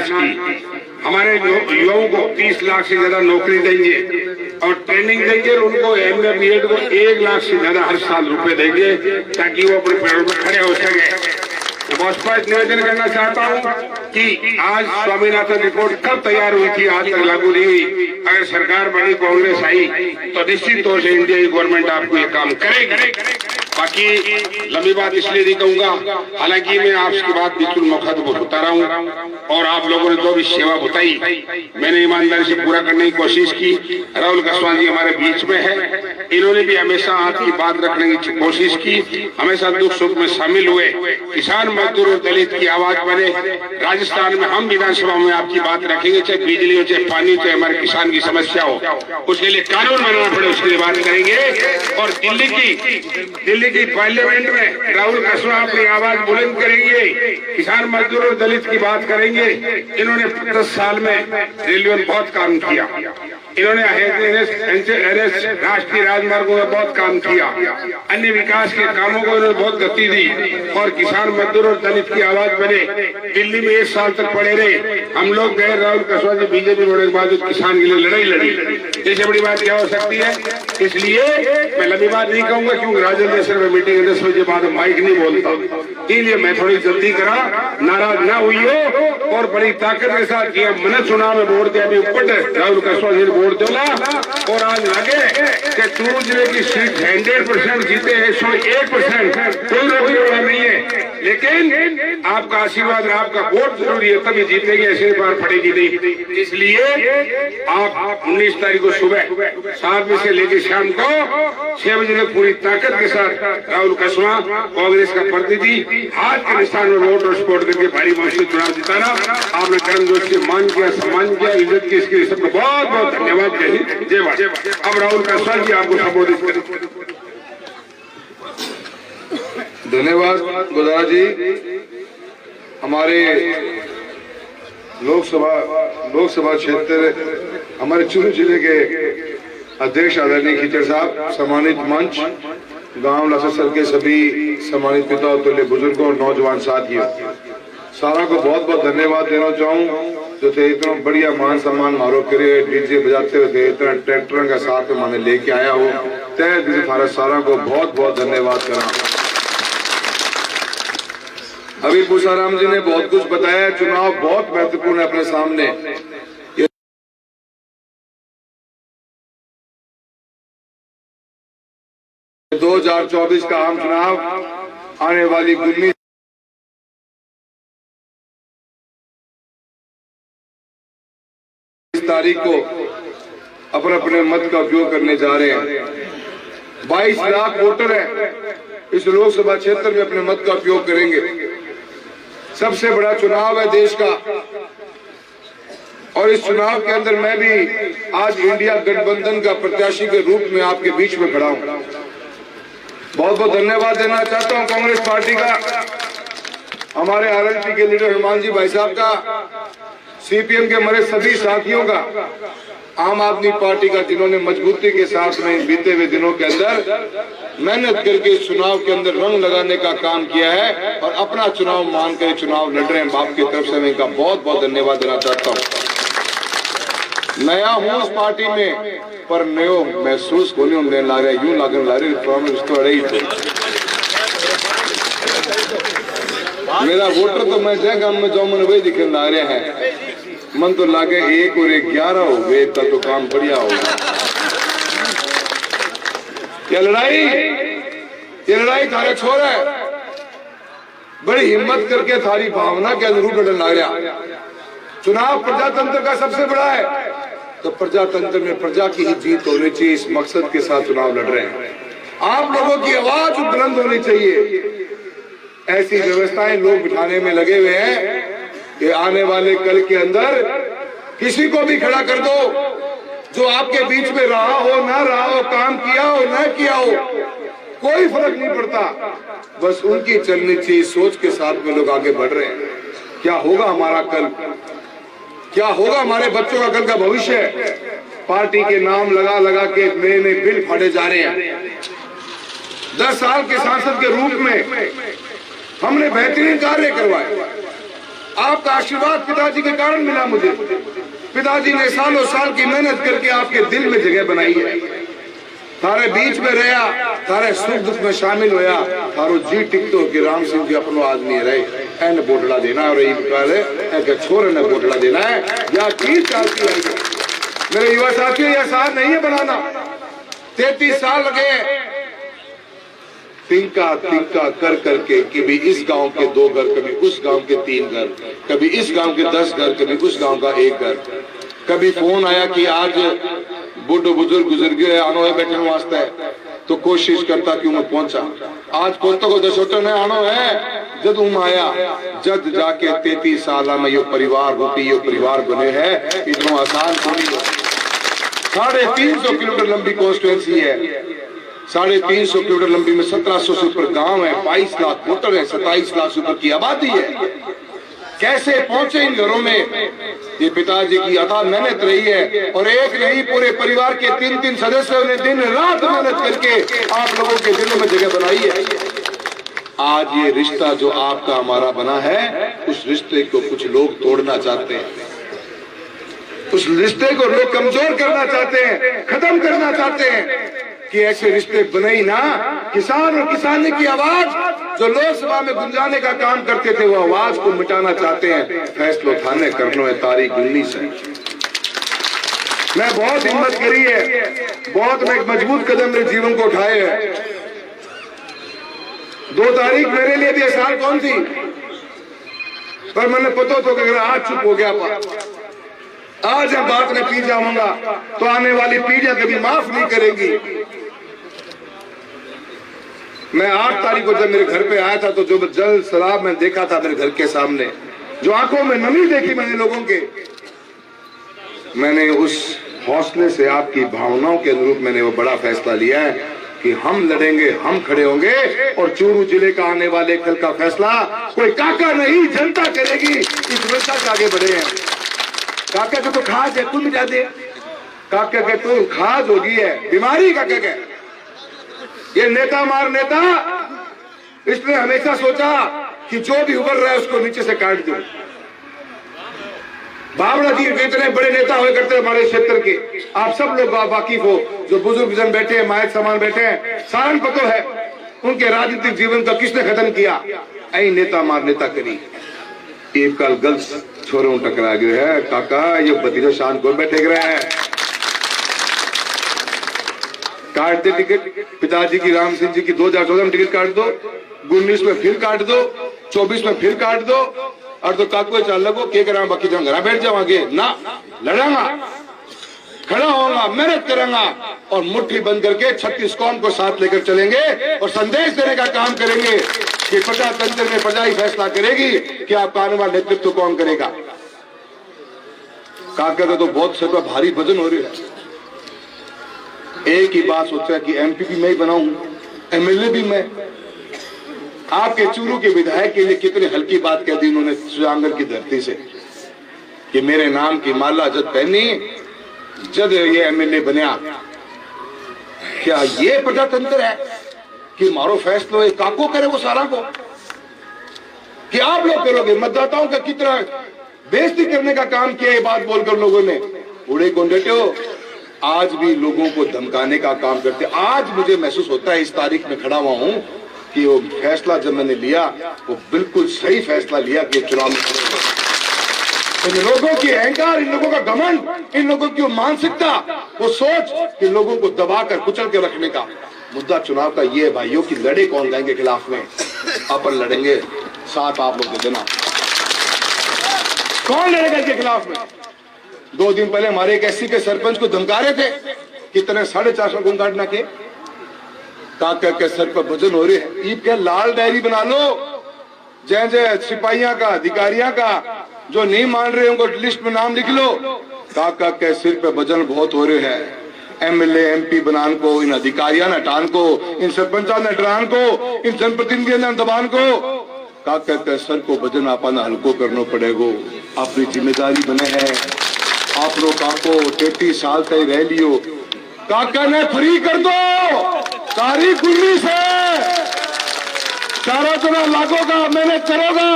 अनाज की। हमारे युवाओं को 30 लाख से ज्यादा नौकरी देंगे और ट्रेनिंग देंगे। उनको MA BEd को 1 लाख से ज्यादा हर साल रुपए देंगे ताकि वो अपने पैरों पर खड़े हो सके। मैं स्पष्ट निवेदन करना चाहता हूं कि आज स्वामीनाथन रिपोर्ट कब तैयार हुई थी, आज तक लागू नहीं हुई। अगर सरकार बनी, कांग्रेस आई, तो निश्चित तौर से इंडिया की गवर्नमेंट आपको ये काम करेगी। बाकी लंबी बात इसलिए नहीं कहूंगा, हालांकि मैं आपकी बात बिल्कुल मुखातिब होता रहा हूं और आप लोगों ने जो भी सेवा बताई मैंने ईमानदारी से पूरा करने की कोशिश की। राहुल कस्वाल जी हमारे बीच में है, इन्होंने भी हमेशा आपकी बात रखने की कोशिश की, हमेशा दुख सुख में शामिल हुए, किसान मजदूर और दलित की आवाज बने। राजस्थान में हम विधानसभा में आपकी बात रखेंगे, चाहे बिजली हो, चाहे पानी, चाहे हमारे किसान की समस्या हो, उसके लिए कानून बनाना पड़े उसके लिए बात करेंगे। और दिल्ली की पार्लियामेंट में राहुल कस्वाल अपनी आवाज बुलंद करेंगे, किसान मजदूर और दलित की बात करेंगे। इन्होंने 10 साल में रेलवे में बहुत काम किया, इन्होंने राष्ट्रीय राजमार्गों में बहुत काम किया, अन्य विकास के कामों को इन्होंने बहुत गति दी और किसान मजदूर और दलित की आवाज बने। दिल्ली में 1 साल तक पड़े रहे, हम लोग गए, राहुल कस्वाल जी बीजेपी बढ़ने के बाद किसान के लिए लड़ाई लड़ी। इससे बड़ी बात क्या हो सकती है? इसलिए मैं लंबी बात नहीं कहूंगा क्योंकि राजेंद्र सर में मीटिंग 10 बजे बाद माइक नहीं बोलता, इसलिए मैं थोड़ी जल्दी करा, नाराज ना हुई हो और बड़ी ताकत के साथ किया। मैंने चुनाव में वोट दिया, राहुल कस्वाल जी वोट दोला और आज लगे कि चूरू जिले की सीट 100% जीते, 101%, कोई रोकी वाला नहीं है। लेकिन आपका आशीर्वाद, आपका वोट जरूरी है, तभी जीतेंगे, ऐसे बार पड़ेगी नहीं। इसलिए आप 19 तारीख को सुबह 7 बजे से लेकर शाम को 6 बजे तक पूरी ताकत के साथ राहुल कस्वाल कांग्रेस का प्रतिनिधि हाथ के निशान में वोट और सपोर्ट करके भारी बहुमत से चुनाव जिताना। आपने कर्मजोशी से मान किया, सम्मान किया, इज्जत की, इसके लिए सबको बहुत बहुत धन्यवाद। जय हिंद, जय भारत। अब राहुल कस्वाल जी आपको संबोधित करें। धन्यवाद गोदारा जी। हमारे लोकसभा क्षेत्र हमारे चूरू जिले के अध्यक्ष आदरणीय खीचड़ साहब, सम्मानित मंच, गांव लससर के सभी सम्मानित पिता और तुल्य बुजुर्गों और नौजवान साथियों, सारा को बहुत बहुत धन्यवाद देना चाहूँ जो थे इतना बढ़िया मान सम्मान मारो करे, डीजे बजाते हुए थे, इतना ट्रैक्टर का साथ में मैंने लेके आया हो, तय दिल से सारा को बहुत बहुत धन्यवाद करा। अभी पूसाराम जी ने बहुत कुछ बताया, चुनाव बहुत महत्वपूर्ण है अपने सामने। 2024 का आम चुनाव आने वाली 19 तारीख को अपने अपने मत का उपयोग करने जा रहे हैं। 22 लाख वोटर हैं इस लोकसभा क्षेत्र में, अपने मत का उपयोग करेंगे। सबसे बड़ा चुनाव है देश का और इस चुनाव के अंदर मैं भी आज इंडिया गठबंधन का प्रत्याशी के रूप में आपके बीच में खड़ा हूं। बहुत बहुत धन्यवाद देना चाहता हूं कांग्रेस पार्टी का, हमारे RLP के लीडर हनुमान जी भाई साहब का, CPM के हमारे सभी साथियों का, आम आदमी पार्टी का, जिन्होंने मजबूती के साथ में बीते हुए दिनों के अंदर मेहनत करके इस चुनाव के अंदर रंग लगाने का काम किया है और अपना चुनाव मानकर चुनाव लड़ रहे हैं। बाप की तरफ से मैं इनका बहुत बहुत धन्यवाद देना चाहता हूँ। नया हूँ इस पार्टी में पर नयो महसूस होने हमने ला रहे, यूं लागने ला रहे तो अड़े ही थे। मेरा वोटर तो मैं जय गांव में जाऊं, मैंने वही दिखने ला रहे हैं, मन तो लागे 1 और 1 11 हो गए तो काम बढ़िया होगा। ये लड़ाई थारे छोरा है, बड़ी हिम्मत करके थारी भावना के अनुरूप लड़ना गया। चुनाव प्रजातंत्र का सबसे बड़ा है, तो प्रजातंत्र में प्रजा की ही जीत होनी चाहिए, इस मकसद के साथ चुनाव लड़ रहे हैं। आप लोगों की आवाज बुलंद होनी चाहिए। ऐसी व्यवस्थाएं लोग बिठाने में लगे हुए हैं कि आने वाले कल के अंदर किसी को भी खड़ा कर दो जो आपके बीच में रहा हो ना रहा हो, काम किया हो ना किया हो, कोई फर्क नहीं पड़ता, बस उनकी चलनी चाहिए सोच के साथ में लोग आगे बढ़ रहे हैं। क्या होगा हमारा कल, क्या होगा हमारे बच्चों का कल का भविष्य? पार्टी के नाम लगा लगा के नए नए बिल फाड़े जा रहे हैं। 10 साल के सांसद के रूप में हमने बेहतरीन कार्य करवाए, आपका आशीर्वाद पिताजी के कारण मिला मुझे। पिताजी ने सालों साल की मेहनत करके आपके दिल में जगह बनाई है। थारे बीच में रहा, थारे सुख दुख में शामिल होया, थारो जी टिकतो कि राम सिंह जी अपनो आदमी रहे, एन बोटला देना और छोरे ने बोटला देना है या चीज चाहती है। मेरे युवा साथियों, यह साथ नहीं है बनाना। 33 साल लगे तिनका तिनका कर करके, कभी इस गांव के 2 घर, कभी उस गांव के 3 घर, कभी इस गांव के 10 घर, कभी उस गांव का 1 घर। कभी फोन आया कि आज बुढ़ो बुजुर्ग गुजर गए, आनो है बैठने वास्ते, तो कोशिश करता कि मैं पहुंचा। आज पोतों को 10 ने आनो है, जब उम आया, जद जाके 33 साल में यो परिवार रूपी यो परिवार बने हैं। इतना आसान थोड़ी है। 350 किलोमीटर लंबी कॉन्स्टिट्यूएंसी है, 350 किलोमीटर लंबी में 1700 से ऊपर गांव है, 22 लाख वोटर है, 27 लाख से ऊपर की आबादी है। कैसे पहुंचे इन घरों में? ये पिताजी की अथाह मेहनत रही है, और एक नहीं पूरे परिवार के 3-3 सदस्यों ने दिन रात मेहनत करके आप लोगों के दिलों में जगह बनाई है। आज ये रिश्ता जो आपका हमारा बना है, उस रिश्ते को कुछ लोग तोड़ना चाहते हैं, उस रिश्ते को लोग कमजोर करना चाहते हैं, खत्म करना चाहते हैं। कि ऐसे रिश्ते बने ही ना। किसान और किसानी की आवाज जो लोकसभा में गुंजाने का काम करते थे, वो आवाज को मिटाना चाहते हैं। फैसलो थाने करनो है तारीख 19 है। मैं बहुत हिम्मत करी है, बहुत मैं एक मजबूत कदम मेरे जीवन को उठाए है। 2 तारीख मेरे लिए भी आसान कौन थी, पर मैंने पता तो अगर आज चुप हो गया, आज मैं बात में पी जाऊंगा तो आने वाली पीढ़ियां कभी माफ नहीं करेंगी। मैं 8 तारीख को जब मेरे घर पे आया था, तो जो जल सराब मैं देखा था मेरे घर के सामने, जो आंखों में नमी देखी मैंने लोगों के, मैंने उस हौसले से आपकी भावनाओं के अनुरूप मैंने वो बड़ा फैसला लिया है कि हम लड़ेंगे, हम खड़े होंगे, और चूरू जिले का आने वाले कल का फैसला कोई काका नहीं जनता करेगी। इस व्यवस्था से आगे बढ़े हैं। काका के तो खाज है, कुल मिटा दे। काका के तो खाज होगी है, बीमारी काका के। ये नेता मार नेता, इसने हमेशा सोचा कि जो भी उभर रहा है उसको नीचे से काट दो। बाबरा जी इतने बड़े नेता हुए करते हमारे क्षेत्र के, आप सब लोग वाकिफ हो, जो बुजुर्ग जन बैठे हैं, मायक समान बैठे हैं, सारन पतो है उनके राजनीतिक जीवन का किसने खत्म किया। ऐ नेता मार नेता करी। एक कल गल्स छोरों टकरा गए है, काका ये भतीजो शान को बैठे रहे हैं। काट दे टिकट, पिताजी की राम सिंह जी की 2014 में टिकट काट दो, 19 में फिर काट दो, 24 में फिर काट दो, और तो काको चाल लगो के करा बाकी जगह घर बैठ जाओगे ना। लड़ांगा, खड़ा होगा, मेहनत करेंगा, और मुट्ठी बंद करके 36 कौम को साथ लेकर चलेंगे और संदेश देने का काम करेंगे कि प्रजातंत्र में प्रजा ही फैसला करेगी कि आपका आने वाला नेतृत्व कौन करेगा। काका तो बहुत सर पर भारी वजन हो रही है। एक ही बात सोचा कि एमपी भी मैं ही बनाऊं, एमएलए भी मैं। आपके चूरू के विधायक के लिए कितनी हल्की बात कह दी उन्होंने सुजानगढ़ की धरती से, कि मेरे नाम की माला जब पहनी जब ये एमएलए बनया। क्या ये प्रजातंत्र है कि मारो फैसलो ये काको करे वो सारा को, कि आप लोग करोगे? मतदाताओं का कितना बेइज्जती करने का काम किया ये बात बोलकर लोगों ने। बूढ़े कोंडेटे हो, आज भी लोगों को धमकाने का काम करते। आज मुझे महसूस होता है, इस तारीख में खड़ा हुआ हूं, कि वो फैसला जब मैंने लिया वो बिल्कुल सही फैसला लिया कि चुनाव में इन लोगों की अहंकार, इन लोगों का घमंड, इन लोगों की मानसिकता, वो सोच कि लोगों को दबाकर कुचल के रखने का मुद्दा चुनाव का ये है भाइयों की लड़े कौन जाएंगे खिलाफ में? अपन लड़ेंगे, साथ आप लोग दे देना। कौन लड़ेगा इसके खिलाफ में? 2 दिन पहले हमारे एक एससी के सरपंच को धमका रहे थे, कितने 450 गुण काटना के। काका के सर पर वजन हो रहे हैं। ईद के लाल डायरी बना लो, जय जय सिपाहियों का, अधिकारियों का, जो नहीं मान रहे उनको लिस्ट में नाम लिख लो। काका के सिर पे वजन बहुत हो रहे हैं। एमएलए एमपी बनान को, इन अधिकारियों ने हटान को, इन सरपंचा ने डरान को, इन जनप्रतिनिधियों ने दबान को। काका के सर को वजन आपना हल्को करना पड़ेगा। अपनी जिम्मेदारी बने हैं आप लोग। काको 33 साल तक रह लियो, काका ने फ्री कर दो। तारीख 19 है, चारों तरफ लागोगा, मेहनत करोगा,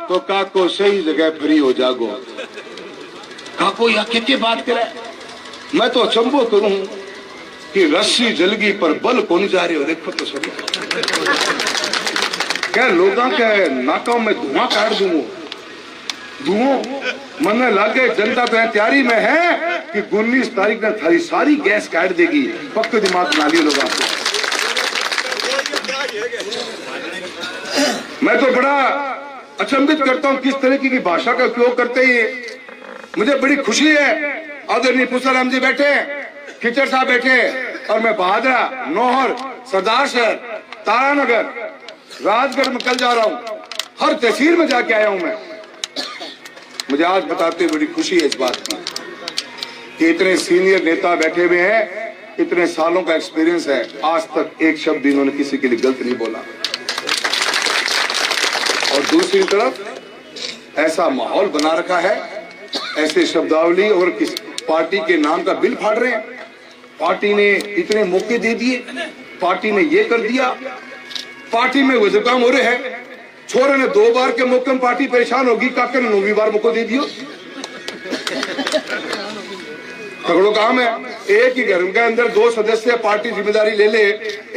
तो काको सही जगह फ्री हो जागो। काको या कितनी बात करे, मैं तो अचंभो करूं कि रस्सी जलगी पर बल कौन जा रहे हो। देखो तो सभी क्या लोगों के नाकों में धुआं काट दूं, धुआं मन लागे जनता तो तैयारी में है कि 19 तारीख में थारी सारी गैस काट देगी। पक्का दिमाग बना लियो लोग। मैं तो बड़ा अचंभित करता हूं किस तरह की भाषा का उपयोग करते ही। मुझे बड़ी खुशी है आदरणीय पुष्पाराम जी बैठे, खिचड़ साहब बैठे, और मैं बहादुरा, नौहर, सरदार शहर, तारानगर, राजगढ़ में कल जा रहा हूं। हर तहसील में जाके आया हूं मैं। मुझे आज बताते बड़ी खुशी है इस बात की कि इतने सीनियर नेता बैठे हुए हैं, इतने सालों का एक्सपीरियंस है, आज तक एक शब्द इन्होंने किसी के लिए गलत नहीं बोला। और दूसरी तरफ ऐसा माहौल बना रखा है, ऐसे शब्दावली, और किस पार्टी के नाम का बिल फाड़ रहे हैं। पार्टी ने इतने मौके दे दिए, पार्टी ने ये कर दिया, पार्टी में वो काम हो रहे हैं। छोरे ने 2 बार के मौके में पार्टी परेशान होगी, काके ने 9वीं बार मौका दे दियो। तगड़ो काम है। एक ही घर के अंदर 2 सदस्य पार्टी जिम्मेदारी ले ले,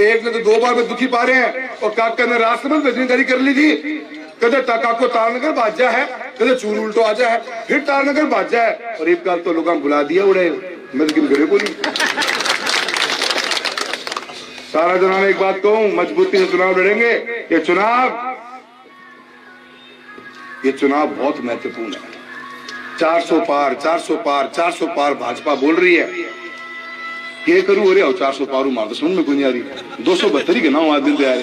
एक ने तो 2 बार में दुखी पा रहे हैं, और काका ने राष्ट्रपति में जिम्मेदारी कर ली थी। कदे काको तारनगर बाजा है, कदे चूर उल्टो आजा है, फिर तारनगर बाजा है, और एक बार तो लोग बुला दिया उड़े, मैं लेकिन घरे को नहीं। सारा चुनाव में एक बात कहूं, मजबूती से चुनाव लड़ेंगे। ये चुनाव बहुत महत्वपूर्ण है। 400 पार 400 पार 400 पार भाजपा बोल रही है। ये करूं, अरे 400 पार मार दो, समझ में कोई नहीं आ रही। 272 के नाम आदमी तैयार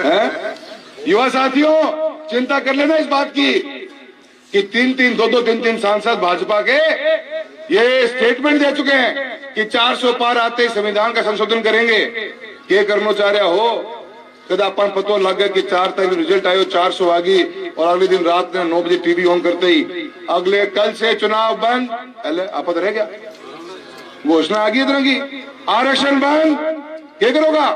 है। युवा साथियों, चिंता कर लेना इस बात की कि 3-3 सांसद भाजपा के ये स्टेटमेंट दे चुके हैं कि 400 पार आते ही संविधान का संशोधन करेंगे। ये करना चाह रहे हो, कदा अपन पतो लग गया कि 4 तारीख रिजल्ट आयो, 400 आ गई, और अगले दिन रात में 9 बजे टीवी ऑन करते ही अगले कल से चुनाव बंद। पहले आपत रह गया, घोषणा आ गई इतना की आरक्षण बंद। क्या करोगा?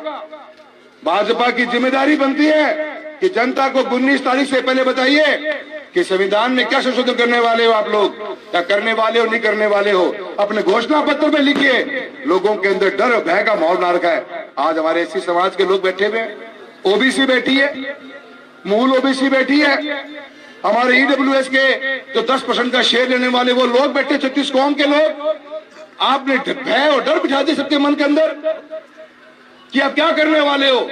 भाजपा की जिम्मेदारी बनती है कि जनता को 19 तारीख से पहले बताइए कि संविधान में क्या संशोधन करने वाले हो आप लोग, क्या करने वाले हो, नहीं करने वाले हो। अपने घोषणा पत्र में लिखिए। लोगों के अंदर डर भय का माहौल बना रखा है। आज हमारे एससी समाज के लोग बैठे हुए हैं, ओबीसी बैठी है, मूल ओबीसी बैठी है, हमारे ईडब्ल्यूएस के जो 10% का शेयर लेने वाले वो लोग बैठे, 36 कौम के लोग। आपने भय और डर बिठा दिया सबके मन के अंदर कि आप क्या करने वाले हो।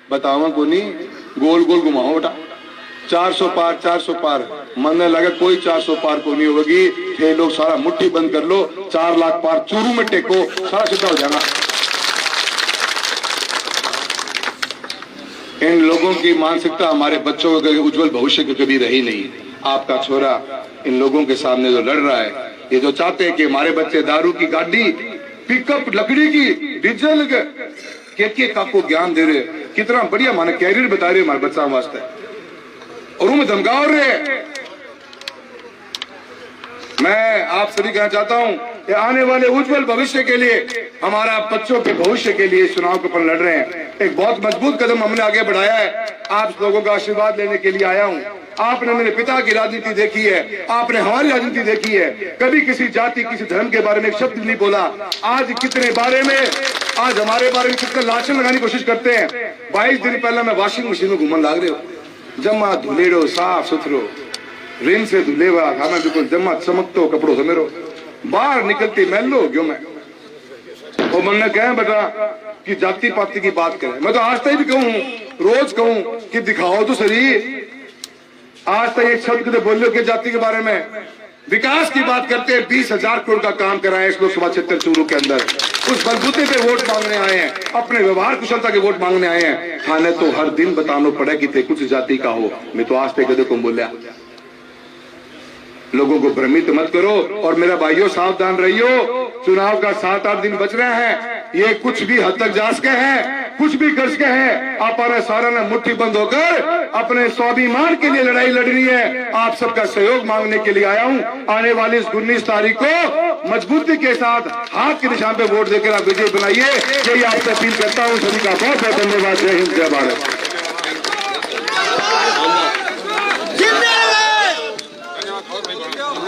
बताओ को नहीं, गोल गोल घुमाओ बेटा। 400 पार 400 पार, मन लगा कोई 400 पार को नहीं होगी। ये लोग सारा मुट्ठी बंद कर लो, 4 लाख पार चूरू में टेको, सारा सीधा हो जाएगा। इन लोगों की मानसिकता हमारे बच्चों के उज्जवल भविष्य की कभी रही नहीं। आपका छोरा इन लोगों के सामने जो लड़ रहा है, ये जो चाहते हैं कि हमारे बच्चे दारू की गाड़ी, पिकअप लकड़ी की, डीजल के काको ज्ञान दे रहे, कितना बढ़िया माने कैरियर बता रहे हमारे बच्चा वास्ते, और उन्हें धमका रहे। मैं आप सभी कहना चाहता हूं कि आने वाले उज्जवल भविष्य के लिए, हमारा बच्चों के भविष्य के लिए चुनाव के ऊपर लड़ रहे हैं। एक बहुत मजबूत कदम हमने आगे बढ़ाया है। आप लोगों का आशीर्वाद लेने के लिए आया हूं। आपने मेरे पिता की राजनीति देखी है, आपने हमारी राजनीति देखी है। कभी किसी जाति, किसी धर्म के बारे में एक शब्द नहीं बोला। आज कितने बारे में, आज हमारे बारे में कितने लाछन लगाने की कोशिश करते हैं। 22 दिन पहले मैं वॉशिंग मशीन में घूमन लाग रहे हो, जमा धुलेड़ो, साफ सुथरो, रिन से धुले हुआ खाना, बिल्कुल जमा चमकतो कपड़ों से मेरो, बाहर निकलती मैल लो क्यों। मैं और मन ने कहा बेटा कि जाति पाति की बात करें। मैं तो आज तक भी कहूं, रोज कहूं कि दिखाओ तो सही। आज तक एक शब्द कदे बोलो कि जाति के बारे में। विकास की बात करते हैं, 20,000 करोड़ का काम कराया इस लोकसभा क्षेत्र चूरू के अंदर। उस बलबूते पे वोट मांगने आए हैं, अपने व्यवहार कुशलता के वोट मांगने आए हैं। थाने तो हर दिन बताना पड़े कि ते कुछ जाति का हो। मैं तो आज तक कदे को बोलिया। लोगों को भ्रमित मत करो, और मेरा भाइयों सावधान रहियो। चुनाव का 7-8 दिन बच रहे हैं। ये कुछ भी हद तक जा सके हैं, कुछ भी कर सके हैं। अपने सारा ने मुट्ठी बंद होकर अपने स्वाभिमान के लिए लड़ाई लड़नी है। आप सबका सहयोग मांगने के लिए आया हूं। आने वाली इस 19 तारीख को मजबूती के साथ हाथ के निशान पे वोट देकर आप विजय बनाइए। यही आपसे अपील करता हूं। सभी का बहुत बहुत धन्यवाद। जय हिंद, जय भारत। पहुंच गया